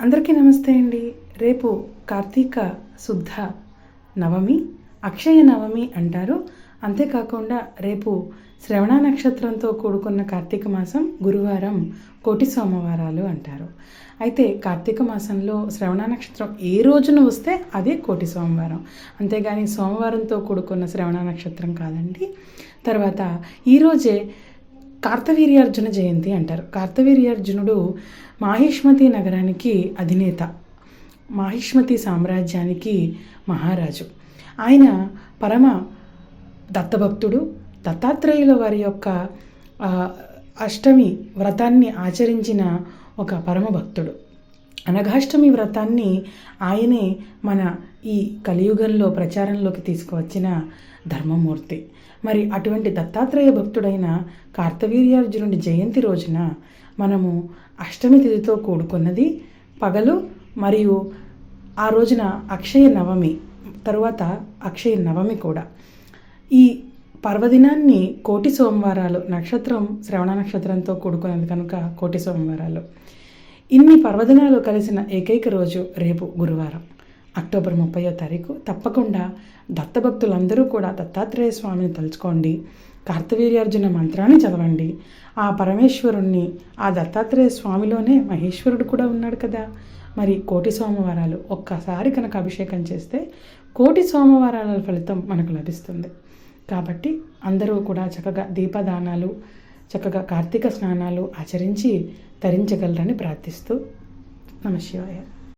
అందరికీ నమస్తే అండి. రేపు కార్తీక శుద్ధ నవమి, అక్షయ నవమి అంటారు. అంతేకాకుండా రేపు శ్రవణ నక్షత్రంతో కూడుకున్న కార్తీక మాసం, గురువారం కోటి సోమవారాలు అంటారు. అయితే కార్తీక మాసంలో శ్రవణ నక్షత్రం ఏ రోజున వస్తే అదే కోటి సోమవారం, అంతేగాని సోమవారంతో కూడుకున్న శ్రవణ నక్షత్రం కాదండి. తర్వాత ఈరోజే కార్తవీర్యార్జున జయంతి అంటారు. కార్తవీర్యార్జునుడు మాహిష్మతి నగరానికి అధినేత, మాహిష్మతి సామ్రాజ్యానికి మహారాజు. ఆయన పరమ దత్తభక్తుడు. దత్తాత్రేయుల వారి యొక్క అష్టమి వ్రతాన్ని ఆచరించిన ఒక పరమ భక్తుడు. అనఘాష్టమి వ్రతాన్ని ఆయనే మన ఈ కలియుగంలో ప్రచారంలోకి తీసుకువచ్చిన ధర్మమూర్తి. మరి అటువంటి దత్తాత్రేయ భక్తుడైన కార్తవీర్యార్జునుడి జయంతి రోజున మనము అష్టమి తిథితో కూడుకున్నది పగలు, మరియు ఆ రోజున అక్షయ నవమి, తరువాత అక్షయ నవమి కూడా. ఈ పర్వదినాన్ని కోటి సోమవారాలు, నక్షత్రం శ్రవణ నక్షత్రంతో కూడుకున్నది కనుక కోటి సోమవారాలు. ఇన్ని పర్వదినాలు కలిసిన ఏకైక రోజు రేపు గురువారం, అక్టోబర్ 30వ తారీఖు. తప్పకుండా దత్తభక్తులందరూ కూడా దత్తాత్రేయ స్వామిని తలుచుకోండి, కార్తవీర్యార్జున మంత్రాన్ని చదవండి. ఆ పరమేశ్వరుణ్ణి, ఆ దత్తాత్రేయ స్వామిలోనే మహేశ్వరుడు కూడా ఉన్నాడు కదా. మరి కోటి సోమవారాలు ఒక్కసారి కనుక అభిషేకం చేస్తే కోటి సోమవారాల ఫలితం మనకు లభిస్తుంది. కాబట్టి అందరూ కూడా చక్కగా దీపదానాలు, చక్కగా కార్తీక స్నానాలు ఆచరించి తరించగలరని ప్రార్థిస్తూ నమఃశివాయ.